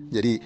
Jadi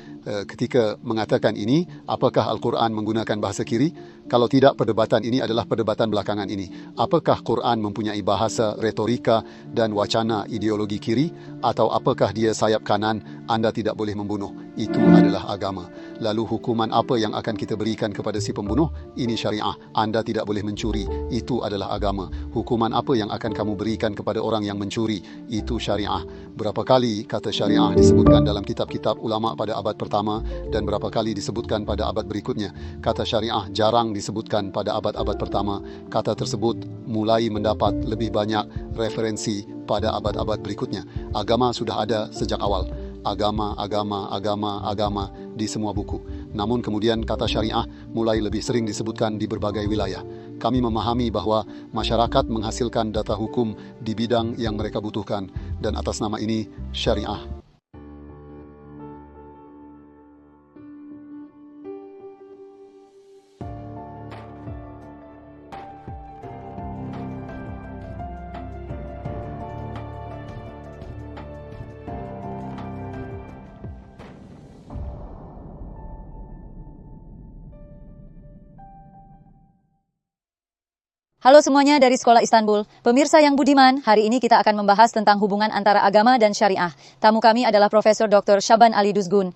ketika mengatakan ini, apakah Al-Quran menggunakan bahasa kiri? Kalau tidak, perdebatan ini adalah perdebatan belakangan ini. Apakah Quran mempunyai bahasa retorika dan wacana ideologi kiri? Atau apakah dia sayap kanan, anda tidak boleh membunuh? Itu adalah agama. Lalu hukuman apa yang akan kita berikan kepada si pembunuh? Ini syariah. Anda tidak boleh mencuri. Itu adalah agama. Hukuman apa yang akan kamu berikan kepada orang yang mencuri? Itu syariah. Berapa kali kata syariah disebutkan dalam kitab-kitab ulama pada abad pertama dan berapa kali disebutkan pada abad berikutnya? Kata syariah jarang disebutkan pada abad-abad pertama. Kata tersebut mulai mendapat lebih banyak referensi pada abad-abad berikutnya. Agama sudah ada sejak awal. Agama di semua buku. Namun kemudian kata syariah mulai lebih sering disebutkan di berbagai wilayah. Kami memahami bahwa masyarakat menghasilkan data hukum di bidang yang mereka butuhkan, dan atas nama ini syariah. Halo semuanya dari Sekolah Istanbul. Pemirsa yang budiman, hari ini kita akan membahas tentang hubungan antara agama dan syariah. Tamu kami adalah Profesor Dr. Syaban Ali Duzgun.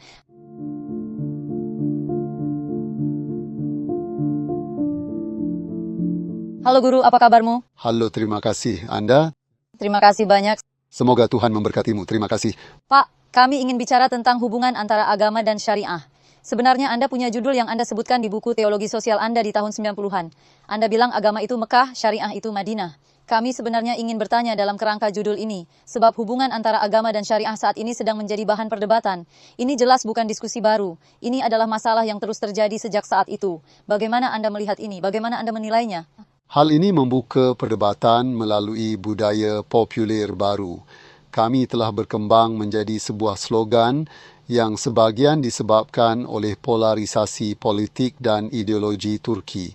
Halo Guru, apa kabarmu? Halo, terima kasih. Anda? Terima kasih banyak. Semoga Tuhan memberkatimu. Terima kasih. Pak, kami ingin bicara tentang hubungan antara agama dan syariah. Sebenarnya Anda punya judul yang Anda sebutkan di buku teologi sosial Anda di tahun 90-an. Anda bilang agama itu Mekah, syariah itu Madinah. Kami sebenarnya ingin bertanya dalam kerangka judul ini, sebab hubungan antara agama dan syariah saat ini sedang menjadi bahan perdebatan. Ini jelas bukan diskusi baru. Ini adalah masalah yang terus terjadi sejak saat itu. Bagaimana Anda melihat ini? Bagaimana Anda menilainya? Hal ini membuka perdebatan melalui budaya populer baru. Kami telah berkembang menjadi sebuah slogan yang sebahagian disebabkan oleh polarisasi politik dan ideologi Turki.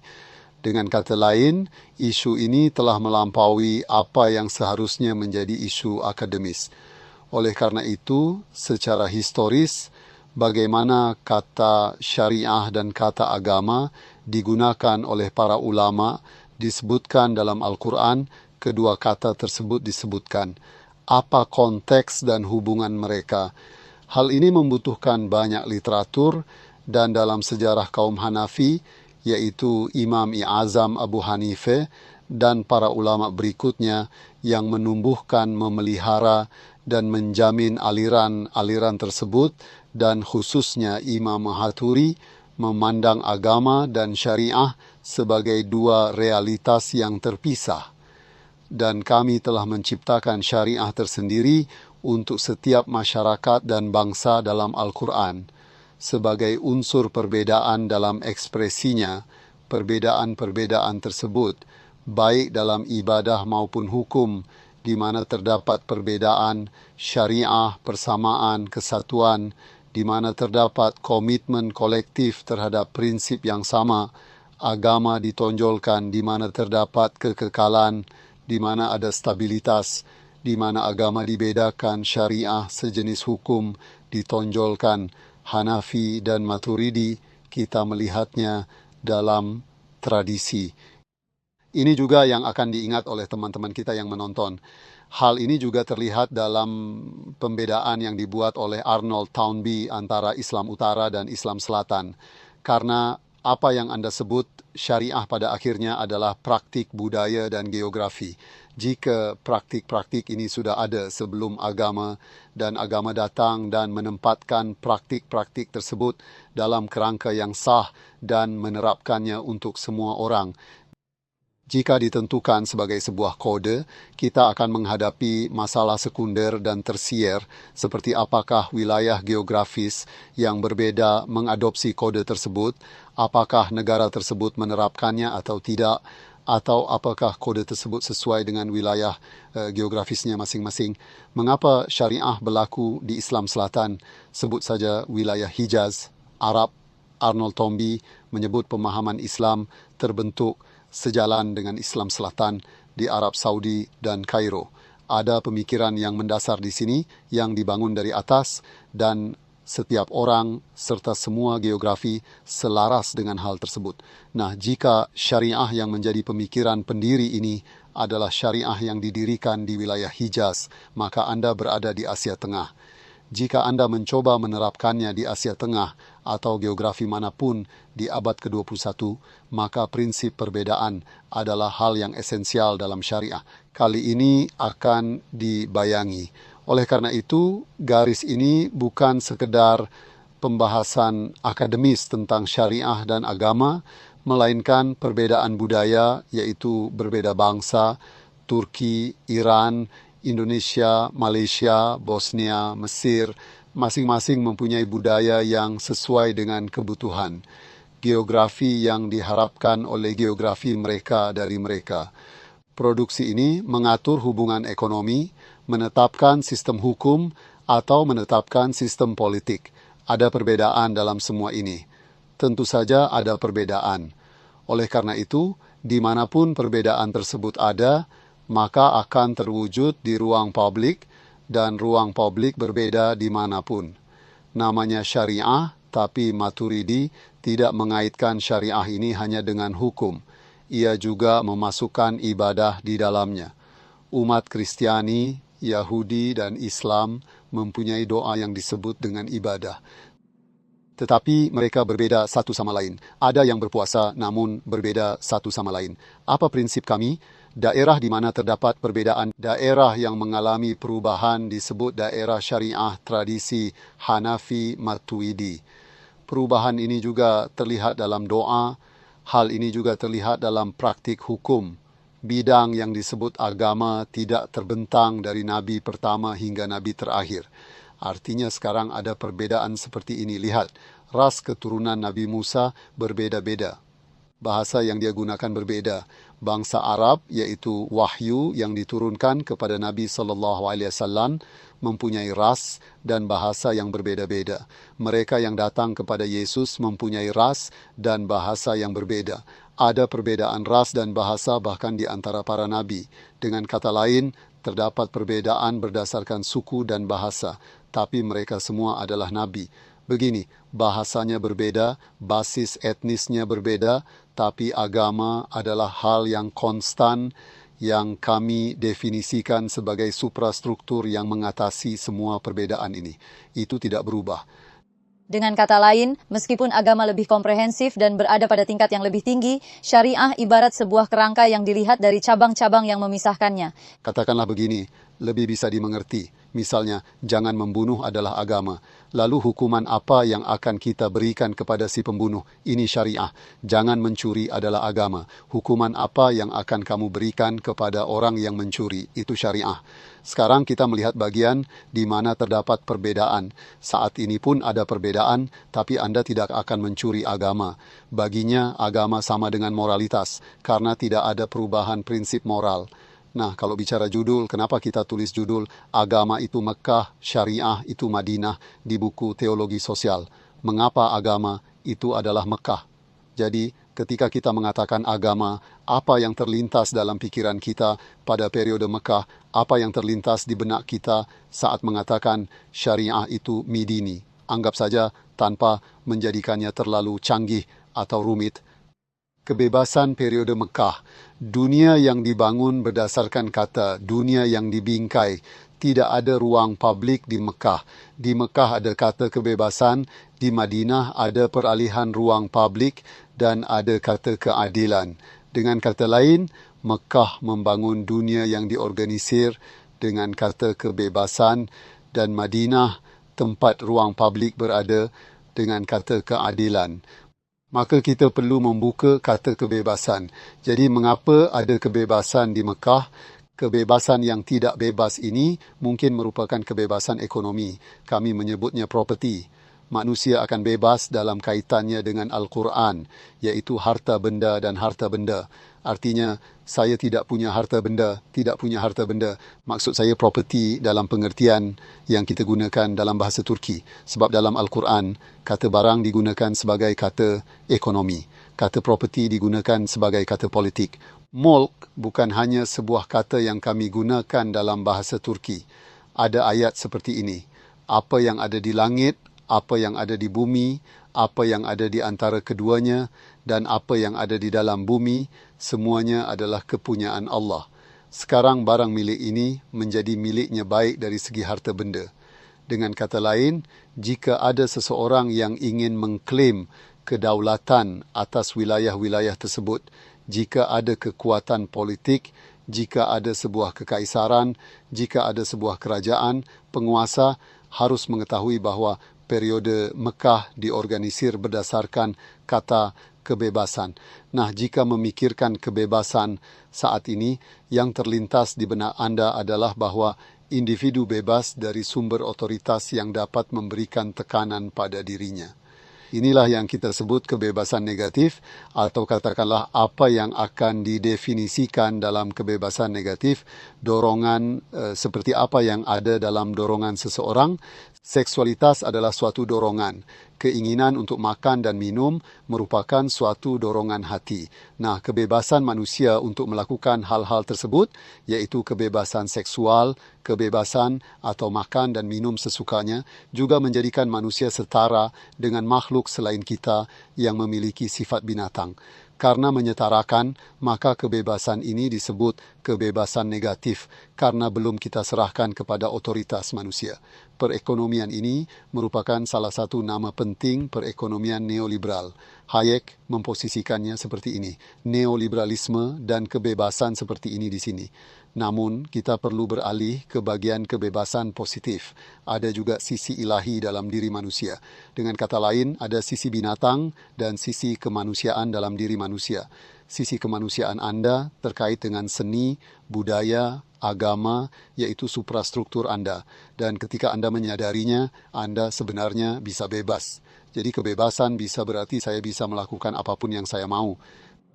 Dengan kata lain, isu ini telah melampaui apa yang seharusnya menjadi isu akademis. Oleh karena itu, secara historis, bagaimana kata syariah dan kata agama digunakan oleh para ulama disebutkan dalam Al-Quran, kedua kata tersebut disebutkan. Apa konteks dan hubungan mereka? Hal ini membutuhkan banyak literatur, dan dalam sejarah kaum Hanafi, yaitu Imam I'azam Abu Hanifah dan para ulama berikutnya yang menumbuhkan, memelihara, dan menjamin aliran-aliran tersebut, dan khususnya Imam Mahaturi memandang agama dan syariah sebagai dua realitas yang terpisah. Dan kami telah menciptakan syariah tersendiri untuk setiap masyarakat dan bangsa dalam Al-Quran. Sebagai unsur perbedaan dalam ekspresinya, perbedaan-perbedaan tersebut, baik dalam ibadah maupun hukum, di mana terdapat perbedaan, syariah, persamaan, kesatuan, di mana terdapat komitmen kolektif terhadap prinsip yang sama, agama ditonjolkan di mana terdapat kekekalan, di mana ada stabilitas, di mana agama dibedakan, syariah sejenis hukum ditonjolkan. Hanafi dan Maturidi kita melihatnya dalam tradisi. Ini juga yang akan diingat oleh teman-teman kita yang menonton. Hal ini juga terlihat dalam pembedaan yang dibuat oleh Arnold Toynbee antara Islam Utara dan Islam Selatan. Karena apa yang Anda sebut syariah pada akhirnya adalah praktik budaya dan geografi. Jika praktik-praktik ini sudah ada sebelum agama, dan agama datang dan menempatkan praktik-praktik tersebut dalam kerangka yang sah dan menerapkannya untuk semua orang, jika ditentukan sebagai sebuah kode, kita akan menghadapi masalah sekunder dan tersier seperti apakah wilayah geografis yang berbeda mengadopsi kode tersebut, apakah negara tersebut menerapkannya atau tidak, atau apakah kode tersebut sesuai dengan wilayah geografisnya masing-masing. Mengapa syariah berlaku di Islam Selatan? Sebut saja wilayah Hijaz, Arab. Arnold Toynbee menyebut pemahaman Islam terbentuk sejalan dengan Islam Selatan di Arab Saudi dan Kairo. Ada pemikiran yang mendasar di sini yang dibangun dari atas, dan setiap orang serta semua geografi selaras dengan hal tersebut. Nah, jika syariah yang menjadi pemikiran pendiri ini adalah syariah yang didirikan di wilayah Hijaz, maka Anda berada di Asia Tengah. Jika Anda mencoba menerapkannya di Asia Tengah atau geografi manapun di abad ke-21, maka prinsip perbedaan adalah hal yang esensial dalam syariah. Kali ini akan dibayangi. Oleh karena itu, garis ini bukan sekedar pembahasan akademis tentang syariah dan agama, melainkan perbedaan budaya, yaitu berbeda bangsa, Turki, Iran, Indonesia, Malaysia, Bosnia, Mesir, masing-masing mempunyai budaya yang sesuai dengan kebutuhan. Geografi yang diharapkan oleh geografi mereka dari mereka. Produksi ini mengatur hubungan ekonomi, menetapkan sistem hukum, atau menetapkan sistem politik. Ada perbedaan dalam semua ini. Tentu saja ada perbedaan. Oleh karena itu, dimanapun perbedaan tersebut ada, maka akan terwujud di ruang publik, dan ruang publik berbeda dimanapun. Namanya syariah, tapi Maturidi tidak mengaitkan syariah ini hanya dengan hukum. Ia juga memasukkan ibadah di dalamnya. Umat Kristiani, Yahudi, dan Islam mempunyai doa yang disebut dengan ibadah. Tetapi mereka berbeda satu sama lain. Ada yang berpuasa namun berbeda satu sama lain. Apa prinsip kami? Daerah di mana terdapat perbedaan, daerah yang mengalami perubahan disebut daerah syariah tradisi Hanafi Maturidi. Perubahan ini juga terlihat dalam doa, hal ini juga terlihat dalam praktik hukum. Bidang yang disebut agama tidak terbentang dari Nabi pertama hingga Nabi terakhir. Artinya sekarang ada perbedaan seperti ini. Lihat, ras keturunan Nabi Musa berbeda-beda. Bahasa yang dia gunakan berbeda. Bangsa Arab, yaitu wahyu yang diturunkan kepada Nabi SAW, mempunyai ras dan bahasa yang berbeda-beda. Mereka yang datang kepada Yesus mempunyai ras dan bahasa yang berbeda. Ada perbedaan ras dan bahasa bahkan di antara para nabi. Dengan kata lain, terdapat perbedaan berdasarkan suku dan bahasa, tapi mereka semua adalah nabi. Begini, bahasanya berbeda, basis etnisnya berbeda, tapi agama adalah hal yang konstan yang kami definisikan sebagai suprastruktur yang mengatasi semua perbedaan ini. Itu tidak berubah. Dengan kata lain, meskipun agama lebih komprehensif dan berada pada tingkat yang lebih tinggi, syariah ibarat sebuah kerangka yang dilihat dari cabang-cabang yang memisahkannya. Katakanlah begini, lebih bisa dimengerti. Misalnya, jangan membunuh adalah agama. Lalu hukuman apa yang akan kita berikan kepada si pembunuh? Ini syariah. Jangan mencuri adalah agama. Hukuman apa yang akan kamu berikan kepada orang yang mencuri? Itu syariah. Sekarang kita melihat bagian di mana terdapat perbedaan. Saat ini pun ada perbedaan, tapi Anda tidak akan mencuri agama. Baginya, agama sama dengan moralitas, karena tidak ada perubahan prinsip moral. Nah, kalau bicara judul, kenapa kita tulis judul Agama itu Mekah, Syariah itu Madinah di buku Teologi Sosial? Mengapa agama itu adalah Mekah? Jadi, ketika kita mengatakan agama, apa yang terlintas dalam pikiran kita pada periode Mekah, apa yang terlintas di benak kita saat mengatakan Syariah itu Midini? Anggap saja tanpa menjadikannya terlalu canggih atau rumit. Kebebasan periode Mekah, dunia yang dibangun berdasarkan kata dunia yang dibingkai, tidak ada ruang publik di Mekah. Di Mekah ada kata kebebasan, di Madinah ada peralihan ruang publik dan ada kata keadilan. Dengan kata lain, Mekah membangun dunia yang diorganisir dengan kata kebebasan dan Madinah tempat ruang publik berada dengan kata keadilan. Maka kita perlu membuka kata kebebasan. Jadi mengapa ada kebebasan di Mekah? Kebebasan yang tidak bebas ini mungkin merupakan kebebasan ekonomi. Kami menyebutnya properti. Manusia akan bebas dalam kaitannya dengan Al-Quran, iaitu harta benda dan harta benda. Artinya, saya tidak punya harta benda, tidak punya harta benda. Maksud saya properti dalam pengertian yang kita gunakan dalam bahasa Turki. Sebab dalam Al-Quran, kata barang digunakan sebagai kata ekonomi. Kata properti digunakan sebagai kata politik. Mulk bukan hanya sebuah kata yang kami gunakan dalam bahasa Turki. Ada ayat seperti ini. Apa yang ada di langit apa yang ada di bumi, apa yang ada di antara keduanya, dan apa yang ada di dalam bumi, semuanya adalah kepunyaan Allah. Sekarang barang milik ini menjadi miliknya baik dari segi harta benda. Dengan kata lain, jika ada seseorang yang ingin mengklaim kedaulatan atas wilayah-wilayah tersebut, jika ada kekuatan politik, jika ada sebuah kekaisaran, jika ada sebuah kerajaan, penguasa harus mengetahui bahawa periode Mekah diorganisir berdasarkan kata kebebasan. Nah, jika memikirkan kebebasan saat ini, yang terlintas di benak anda adalah bahawa individu bebas dari sumber otoritas yang dapat memberikan tekanan pada dirinya. Inilah yang kita sebut kebebasan negatif, atau katakanlah apa yang akan didefinisikan dalam kebebasan negatif, dorongan seperti apa yang ada dalam dorongan seseorang. Seksualitas adalah suatu dorongan. Keinginan untuk makan dan minum merupakan suatu dorongan hati. Nah, kebebasan manusia untuk melakukan hal-hal tersebut, yaitu kebebasan seksual, kebebasan atau makan dan minum sesukanya, juga menjadikan manusia setara dengan makhluk selain kita yang memiliki sifat binatang. Karena menyetarakan, maka kebebasan ini disebut kebebasan negatif karena belum kita serahkan kepada otoritas manusia. Perekonomian ini merupakan salah satu nama penting perekonomian neoliberal. Hayek memposisikannya seperti ini, neoliberalisme dan kebebasan seperti ini di sini. Namun, kita perlu beralih ke bagian kebebasan positif. Ada juga sisi ilahi dalam diri manusia. Dengan kata lain, ada sisi binatang dan sisi kemanusiaan dalam diri manusia. Sisi kemanusiaan Anda terkait dengan seni, budaya, agama, yaitu suprastruktur Anda. Dan ketika Anda menyadarinya, Anda sebenarnya bisa bebas. Jadi kebebasan bisa berarti saya bisa melakukan apapun yang saya mau.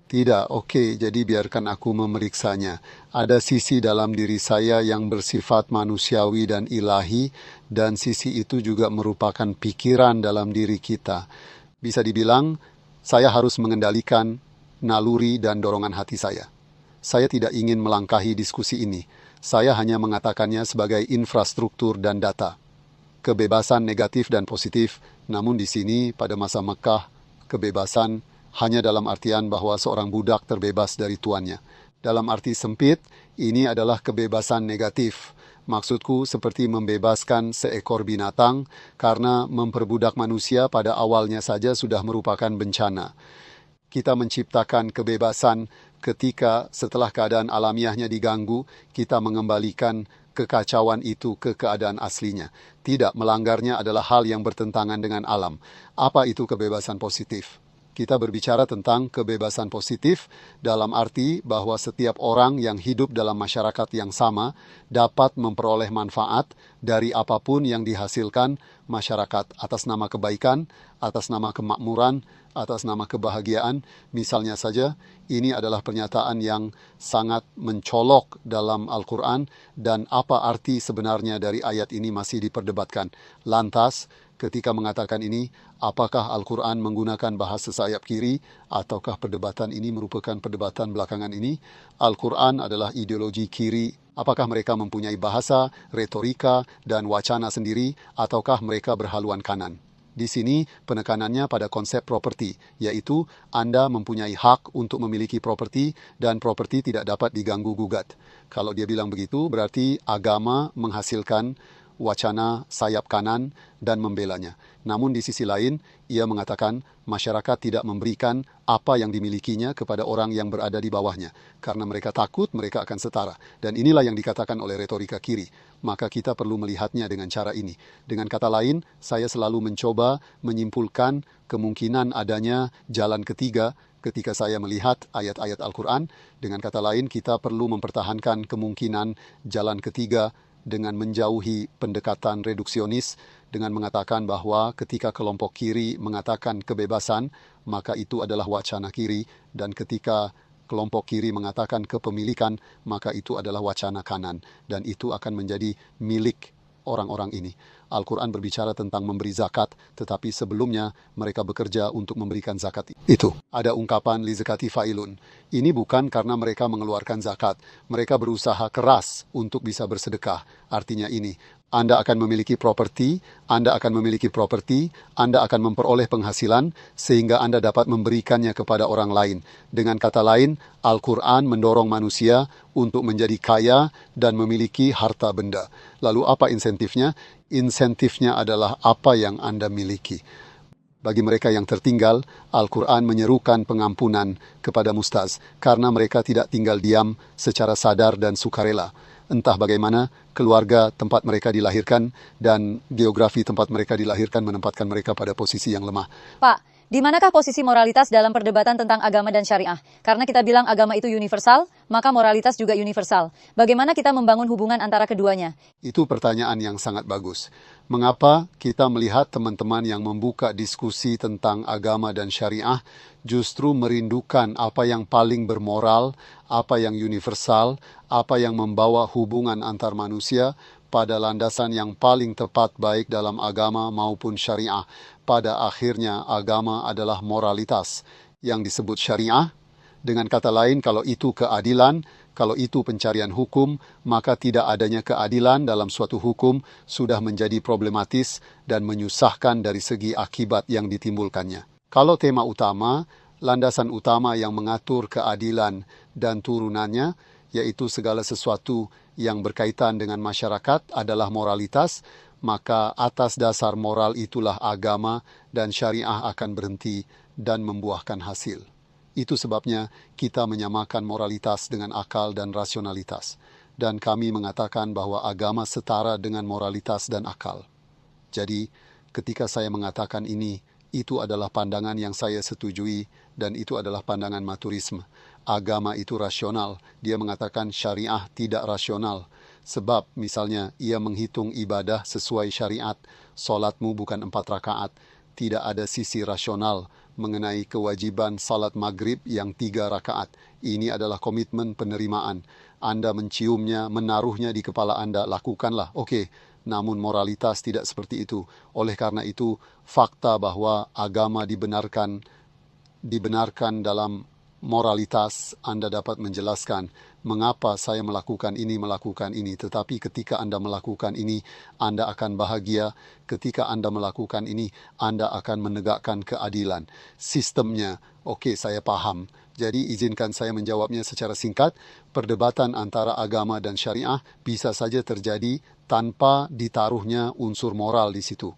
Tidak, oke, jadi biarkan aku memeriksanya. Ada sisi dalam diri saya yang bersifat manusiawi dan ilahi, dan sisi itu juga merupakan pikiran dalam diri kita. Bisa dibilang, saya harus mengendalikan naluri dan dorongan hati saya. Saya tidak ingin melangkahi diskusi ini. Saya hanya mengatakannya sebagai infrastruktur dan data. Kebebasan negatif dan positif, namun di sini pada masa Mekah, kebebasan hanya dalam artian bahwa seorang budak terbebas dari tuannya. Dalam arti sempit, ini adalah kebebasan negatif. Maksudku seperti membebaskan seekor binatang karena memperbudak manusia pada awalnya saja sudah merupakan bencana. Kita menciptakan kebebasan ketika setelah keadaan alamiahnya diganggu, kita mengembalikan kekacauan itu ke keadaan aslinya. Tidak, melanggarnya adalah hal yang bertentangan dengan alam. Apa itu kebebasan positif? Kita berbicara tentang kebebasan positif dalam arti bahwa setiap orang yang hidup dalam masyarakat yang sama dapat memperoleh manfaat dari apapun yang dihasilkan masyarakat atas nama kebaikan, atas nama kemakmuran, atas nama kebahagiaan. Misalnya saja, ini adalah pernyataan yang sangat mencolok dalam Al-Quran dan apa arti sebenarnya dari ayat ini masih diperdebatkan. Lantas, ketika mengatakan ini, apakah Al-Quran menggunakan bahasa sayap kiri ataukah perdebatan ini merupakan perdebatan belakangan ini? Al-Quran adalah ideologi kiri. Apakah mereka mempunyai bahasa, retorika, dan wacana sendiri ataukah mereka berhaluan kanan? Di sini penekanannya pada konsep properti, yaitu Anda mempunyai hak untuk memiliki properti dan properti tidak dapat diganggu-gugat. Kalau dia bilang begitu, berarti agama menghasilkan wacana sayap kanan dan membelanya. Namun di sisi lain, ia mengatakan masyarakat tidak memberikan apa yang dimilikinya kepada orang yang berada di bawahnya. Karena mereka takut mereka akan setara. Dan inilah yang dikatakan oleh retorika kiri. Maka kita perlu melihatnya dengan cara ini. Dengan kata lain, saya selalu mencoba menyimpulkan kemungkinan adanya jalan ketiga ketika saya melihat ayat-ayat Al-Quran. Dengan kata lain, kita perlu mempertahankan kemungkinan jalan ketiga dengan menjauhi pendekatan reduksionis, dengan mengatakan bahwa ketika kelompok kiri mengatakan kebebasan, maka itu adalah wacana kiri, dan ketika kelompok kiri mengatakan kepemilikan, maka itu adalah wacana kanan, dan itu akan menjadi milik orang-orang ini. Al-Quran berbicara tentang memberi zakat, tetapi sebelumnya mereka bekerja untuk memberikan zakat. Itu ada ungkapan li zakati fa'ilun. Ini bukan karena mereka mengeluarkan zakat. Mereka berusaha keras untuk bisa bersedekah. Artinya ini, Anda akan memiliki properti, Anda akan memiliki properti, Anda akan memperoleh penghasilan sehingga Anda dapat memberikannya kepada orang lain. Dengan kata lain, Al-Quran mendorong manusia untuk menjadi kaya dan memiliki harta benda. Lalu apa insentifnya? Insentifnya adalah apa yang Anda miliki. Bagi mereka yang tertinggal, Al-Quran menyerukan pengampunan kepada mustaz karena mereka tidak tinggal diam secara sadar dan sukarela. Entah bagaimana, keluarga tempat mereka dilahirkan dan geografi tempat mereka dilahirkan menempatkan mereka pada posisi yang lemah. Pak, di manakah posisi moralitas dalam perdebatan tentang agama dan syariah? Karena kita bilang agama itu universal, maka moralitas juga universal. Bagaimana kita membangun hubungan antara keduanya? Itu pertanyaan yang sangat bagus. Mengapa kita melihat teman-teman yang membuka diskusi tentang agama dan syariah justru merindukan apa yang paling bermoral, apa yang universal, apa yang membawa hubungan antar manusia pada landasan yang paling tepat baik dalam agama maupun syariah. Pada akhirnya agama adalah moralitas yang disebut syariah. Dengan kata lain, kalau itu keadilan, kalau itu pencarian hukum, maka tidak adanya keadilan dalam suatu hukum sudah menjadi problematis dan menyusahkan dari segi akibat yang ditimbulkannya. Kalau tema utama, landasan utama yang mengatur keadilan dan turunannya, yaitu segala sesuatu yang berkaitan dengan masyarakat adalah moralitas, maka atas dasar moral itulah agama dan syariah akan berhenti dan membuahkan hasil. Itu sebabnya kita menyamakan moralitas dengan akal dan rasionalitas. Dan kami mengatakan bahwa agama setara dengan moralitas dan akal. Jadi, ketika saya mengatakan ini, itu adalah pandangan yang saya setujui dan itu adalah pandangan maturisme. Agama itu rasional. Dia mengatakan syariah tidak rasional. Sebab misalnya ia menghitung ibadah sesuai syariat. Solatmu bukan 4 rakaat. Tidak ada sisi rasional mengenai kewajiban salat maghrib yang 3 rakaat. Ini adalah komitmen penerimaan. Anda menciumnya, menaruhnya di kepala Anda, lakukanlah. Oke, namun moralitas tidak seperti itu. Oleh karena itu, fakta bahwa agama dibenarkan dalam moralitas, Anda dapat menjelaskan mengapa saya melakukan ini. Tetapi ketika Anda melakukan ini, Anda akan bahagia. Ketika Anda melakukan ini, Anda akan menegakkan keadilan. Sistemnya, oke, saya paham. Jadi izinkan saya menjawabnya secara singkat. Perdebatan antara agama dan syariah bisa saja terjadi tanpa ditaruhnya unsur moral di situ.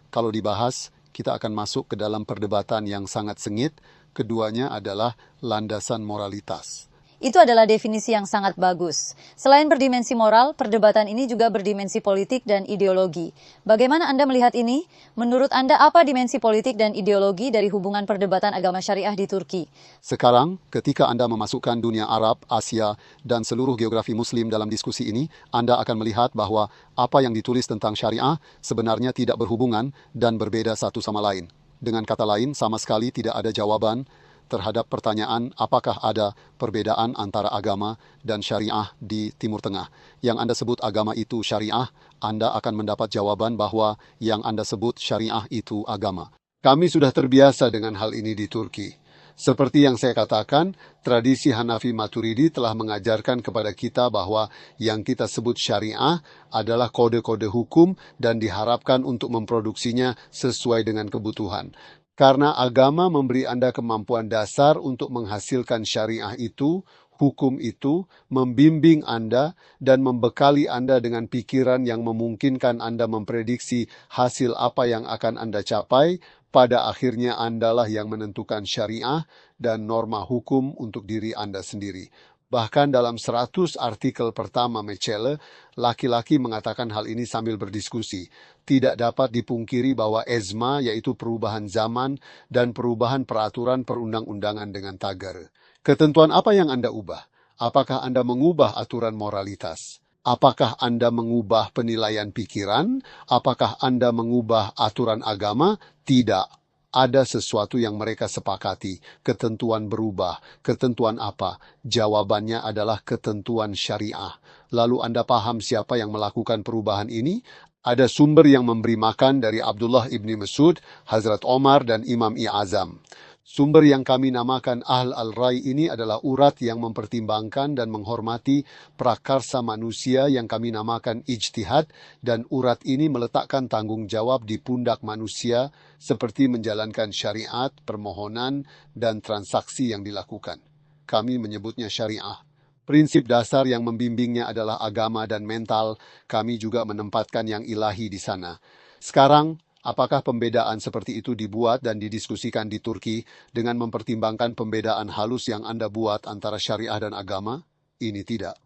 Kalau dibahas, kita akan masuk ke dalam perdebatan yang sangat sengit. Keduanya adalah landasan moralitas. Itu adalah definisi yang sangat bagus. Selain berdimensi moral, perdebatan ini juga berdimensi politik dan ideologi. Bagaimana Anda melihat ini? Menurut Anda, apa dimensi politik dan ideologi dari hubungan perdebatan agama syariah di Turki? Sekarang, ketika Anda memasukkan dunia Arab, Asia, dan seluruh geografi Muslim dalam diskusi ini, Anda akan melihat bahwa apa yang ditulis tentang syariah sebenarnya tidak berhubungan dan berbeda satu sama lain. Dengan kata lain, sama sekali tidak ada jawaban terhadap pertanyaan apakah ada perbedaan antara agama dan syariah di Timur Tengah. Yang Anda sebut agama itu syariah, Anda akan mendapat jawaban bahwa yang Anda sebut syariah itu agama. Kami sudah terbiasa dengan hal ini di Turki. Seperti yang saya katakan, tradisi Hanafi Maturidi telah mengajarkan kepada kita bahwa yang kita sebut syariah adalah kode-kode hukum dan diharapkan untuk memproduksinya sesuai dengan kebutuhan. Karena agama memberi Anda kemampuan dasar untuk menghasilkan syariah itu, hukum itu, membimbing Anda dan membekali Anda dengan pikiran yang memungkinkan Anda memprediksi hasil apa yang akan Anda capai. Pada akhirnya Andalah yang menentukan syariah dan norma hukum untuk diri Anda sendiri. Bahkan dalam 100 artikel pertama Mecele, laki-laki mengatakan hal ini sambil berdiskusi. Tidak dapat dipungkiri bahwa ezma, yaitu perubahan zaman dan perubahan peraturan perundang-undangan dengan tagar. Ketentuan apa yang Anda ubah? Apakah Anda mengubah aturan moralitas? Apakah Anda mengubah penilaian pikiran? Apakah Anda mengubah aturan agama? Tidak. Ada sesuatu yang mereka sepakati. Ketentuan berubah. Ketentuan apa? Jawabannya adalah ketentuan syariah. Lalu Anda paham siapa yang melakukan perubahan ini? Ada sumber yang memberi makan dari Abdullah ibni Mas'ud, Hazrat Omar, dan Imam I'azam. Sumber yang kami namakan Ahl al-Rai ini adalah urat yang mempertimbangkan dan menghormati prakarsa manusia yang kami namakan ijtihad, dan urat ini meletakkan tanggung jawab di pundak manusia seperti menjalankan syariat, permohonan, dan transaksi yang dilakukan. Kami menyebutnya syariah. Prinsip dasar yang membimbingnya adalah agama dan mental. Kami juga menempatkan yang ilahi di sana. Sekarang, apakah pembedaan seperti itu dibuat dan didiskusikan di Turki dengan mempertimbangkan pembedaan halus yang Anda buat antara syariah dan agama? Ini tidak.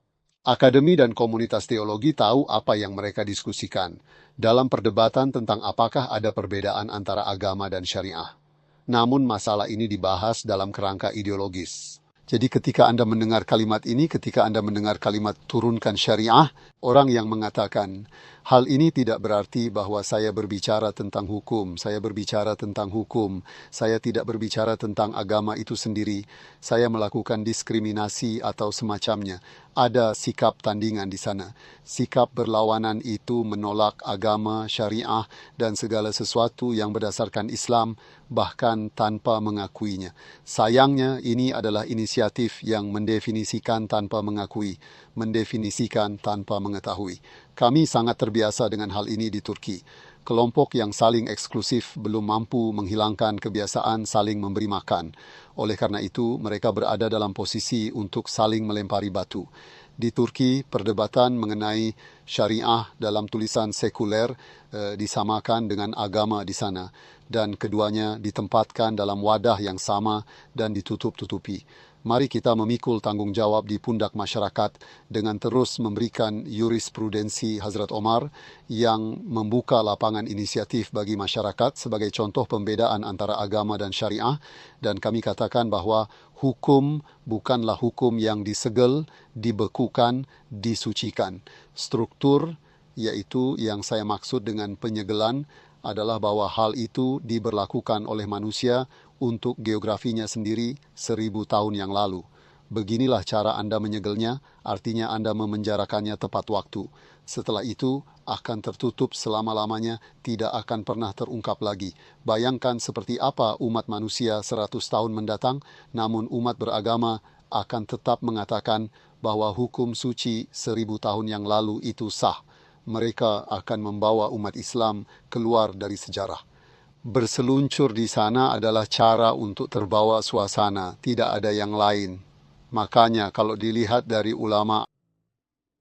Akademi dan komunitas teologi tahu apa yang mereka diskusikan dalam perdebatan tentang apakah ada perbedaan antara agama dan syariah. Namun masalah ini dibahas dalam kerangka ideologis. Jadi ketika Anda mendengar kalimat ini, ketika Anda mendengar kalimat turunkan syariah, orang yang mengatakan, hal ini tidak berarti bahwa saya berbicara tentang hukum, saya tidak berbicara tentang agama itu sendiri, saya melakukan diskriminasi atau semacamnya. Ada sikap tandingan di sana. Sikap berlawanan itu menolak agama, syariah, dan segala sesuatu yang berdasarkan Islam, bahkan tanpa mengakuinya. Sayangnya, ini adalah inisiatif yang mendefinisikan tanpa mengakui, mendefinisikan tanpa mengetahui. Kami sangat terbiasa dengan hal ini di Turki. Kelompok yang saling eksklusif belum mampu menghilangkan kebiasaan saling memberi makan. Oleh karena itu, mereka berada dalam posisi untuk saling melempari batu. Di Turki, perdebatan mengenai syariah dalam tulisan sekuler disamakan dengan agama di sana, dan keduanya ditempatkan dalam wadah yang sama dan ditutup-tutupi. Mari kita memikul tanggung jawab di pundak masyarakat dengan terus memberikan jurisprudensi Hazrat Omar yang membuka lapangan inisiatif bagi masyarakat sebagai contoh pembedaan antara agama dan syariah, dan kami katakan bahwa hukum bukanlah hukum yang disegel, dibekukan, disucikan. Struktur, yaitu yang saya maksud dengan penyegelan, adalah bahwa hal itu diberlakukan oleh manusia untuk geografinya sendiri 1000 tahun yang lalu. Beginilah cara Anda menyegelnya, artinya Anda memenjarakannya tepat waktu. Setelah itu akan tertutup selama-lamanya, tidak akan pernah terungkap lagi. Bayangkan seperti apa umat manusia 100 tahun mendatang, namun umat beragama akan tetap mengatakan bahwa hukum suci 1000 tahun yang lalu itu sah. Mereka akan membawa umat Islam keluar dari sejarah. Berseluncur di sana adalah cara untuk terbawa suasana, tidak ada yang lain. Makanya kalau dilihat dari ulama,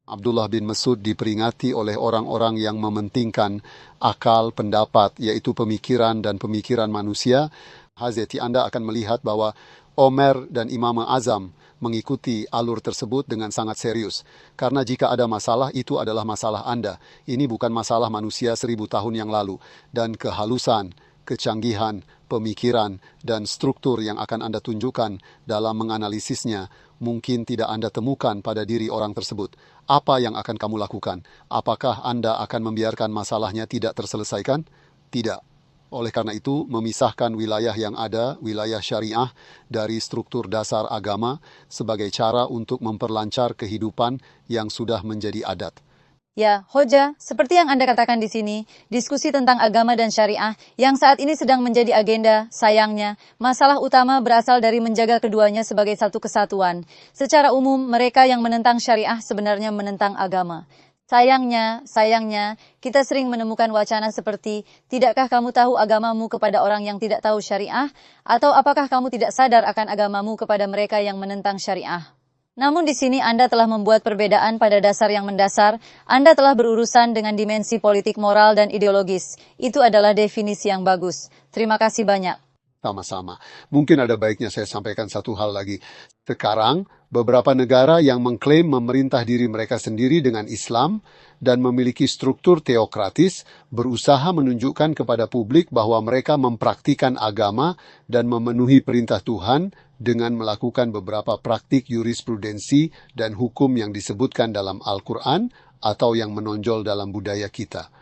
Abdullah bin Mas'ud diperingati oleh orang-orang yang mementingkan akal, pendapat, yaitu pemikiran dan pemikiran manusia. Hazreti Anda akan melihat bahwa Umar dan Imam Azam mengikuti alur tersebut dengan sangat serius. Karena jika ada masalah, itu adalah masalah Anda. Ini bukan masalah manusia 1000 tahun yang lalu. Dan kehalusan, kecanggihan, pemikiran, dan struktur yang akan Anda tunjukkan dalam menganalisisnya mungkin tidak Anda temukan pada diri orang tersebut. Apa yang akan kamu lakukan? Apakah Anda akan membiarkan masalahnya tidak terselesaikan? Tidak. Oleh karena itu, memisahkan wilayah yang ada, wilayah syariah, dari struktur dasar agama sebagai cara untuk memperlancar kehidupan yang sudah menjadi adat. Ya, Hoja, seperti yang Anda katakan di sini, diskusi tentang agama dan syariah yang saat ini sedang menjadi agenda, sayangnya, masalah utama berasal dari menjaga keduanya sebagai satu kesatuan. Secara umum, mereka yang menentang syariah sebenarnya menentang agama. Sayangnya, kita sering menemukan wacana seperti, tidakkah kamu tahu agamamu kepada orang yang tidak tahu syariah? Atau apakah kamu tidak sadar akan agamamu kepada mereka yang menentang syariah? Namun di sini Anda telah membuat perbedaan pada dasar yang mendasar. Anda telah berurusan dengan dimensi politik, moral, dan ideologis. Itu adalah definisi yang bagus. Terima kasih banyak. Sama-sama. Mungkin ada baiknya saya sampaikan satu hal lagi. Sekarang, beberapa negara yang mengklaim memerintah diri mereka sendiri dengan Islam dan memiliki struktur teokratis berusaha menunjukkan kepada publik bahwa mereka mempraktikkan agama dan memenuhi perintah Tuhan dengan melakukan beberapa praktik jurisprudensi dan hukum yang disebutkan dalam Al-Quran atau yang menonjol dalam budaya kita.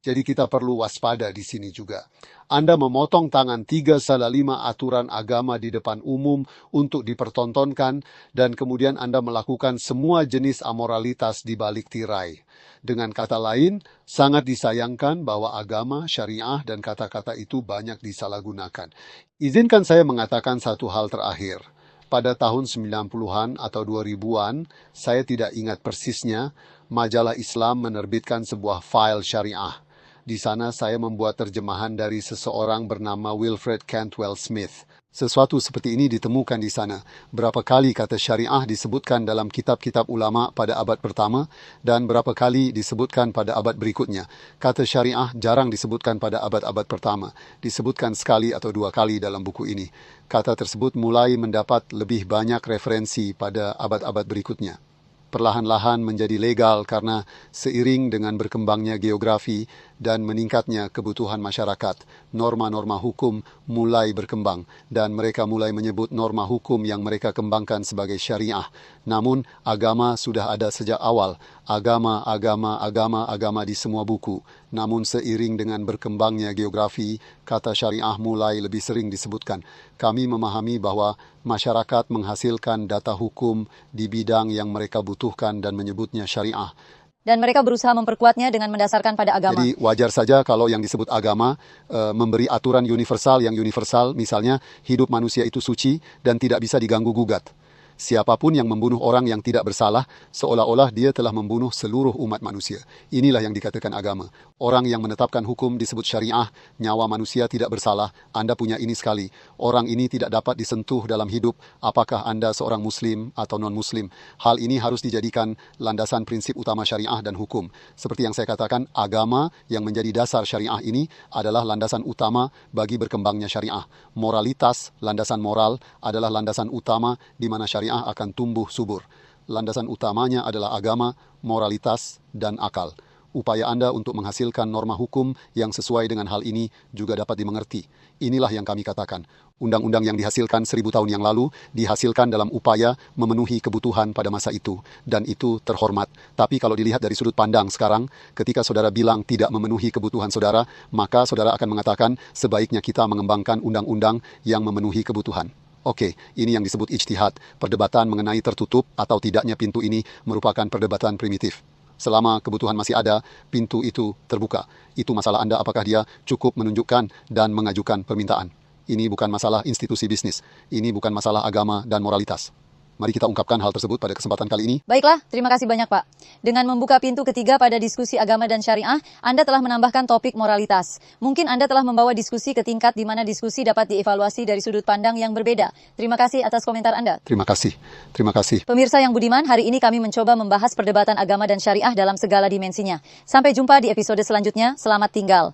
Jadi kita perlu waspada di sini juga. Anda memotong tangan 3/5 aturan agama di depan umum untuk dipertontonkan, dan kemudian Anda melakukan semua jenis amoralitas di balik tirai. Dengan kata lain, sangat disayangkan bahwa agama, syariah, dan kata-kata itu banyak disalahgunakan. Izinkan saya mengatakan satu hal terakhir. Pada tahun 90-an atau 2000-an, saya tidak ingat persisnya, majalah Islam menerbitkan sebuah file syariah. Di sana saya membuat terjemahan dari seseorang bernama Wilfred Cantwell Smith. Sesuatu seperti ini ditemukan di sana. Berapa kali kata syariah disebutkan dalam kitab-kitab ulama pada abad pertama dan berapa kali disebutkan pada abad berikutnya. Kata syariah jarang disebutkan pada abad-abad pertama. Disebutkan sekali atau dua kali dalam buku ini. Kata tersebut mulai mendapat lebih banyak referensi pada abad-abad berikutnya. Perlahan-lahan menjadi legal karena seiring dengan berkembangnya geografi dan meningkatnya kebutuhan masyarakat, norma-norma hukum mulai berkembang dan mereka mulai menyebut norma hukum yang mereka kembangkan sebagai syariah. Namun, agama sudah ada sejak awal. Agama di semua buku. Namun seiring dengan berkembangnya geografi, kata syariah mulai lebih sering disebutkan. Kami memahami bahwa masyarakat menghasilkan data hukum di bidang yang mereka butuhkan dan menyebutnya syariah. Dan mereka berusaha memperkuatnya dengan mendasarkan pada agama. Jadi wajar saja kalau yang disebut agama memberi aturan universal yang universal, misalnya hidup manusia itu suci dan tidak bisa diganggu-gugat. Siapapun yang membunuh orang yang tidak bersalah, seolah-olah dia telah membunuh seluruh umat manusia. Inilah yang dikatakan agama. Orang yang menetapkan hukum disebut syariah, nyawa manusia tidak bersalah, Anda punya ini sekali. Orang ini tidak dapat disentuh dalam hidup, apakah Anda seorang muslim atau non-muslim. Hal ini harus dijadikan landasan prinsip utama syariah dan hukum. Seperti yang saya katakan, agama yang menjadi dasar syariah ini adalah landasan utama bagi berkembangnya syariah. Moralitas, landasan moral, adalah landasan utama di mana syariah akan tumbuh subur. Landasan utamanya adalah agama, moralitas, dan akal. Upaya Anda untuk menghasilkan norma hukum yang sesuai dengan hal ini juga dapat dimengerti. Inilah yang kami katakan. Undang-undang yang dihasilkan 1000 tahun yang lalu dihasilkan dalam upaya memenuhi kebutuhan pada masa itu. Dan itu terhormat. Tapi kalau dilihat dari sudut pandang sekarang, ketika saudara bilang tidak memenuhi kebutuhan saudara, maka saudara akan mengatakan sebaiknya kita mengembangkan undang-undang yang memenuhi kebutuhan. Oke, ini yang disebut ijtihad. Perdebatan mengenai tertutup atau tidaknya pintu ini merupakan perdebatan primitif. Selama kebutuhan masih ada, pintu itu terbuka. Itu masalah Anda apakah dia cukup menunjukkan dan mengajukan permintaan. Ini bukan masalah institusi bisnis. Ini bukan masalah agama dan moralitas. Mari kita ungkapkan hal tersebut pada kesempatan kali ini. Baiklah, terima kasih banyak Pak. Dengan membuka pintu ketiga pada diskusi agama dan syariah, Anda telah menambahkan topik moralitas. Mungkin Anda telah membawa diskusi ke tingkat di mana diskusi dapat dievaluasi dari sudut pandang yang berbeda. Terima kasih atas komentar Anda. Terima kasih. Terima kasih. Pemirsa yang budiman, hari ini kami mencoba membahas perdebatan agama dan syariah dalam segala dimensinya. Sampai jumpa di episode selanjutnya. Selamat tinggal.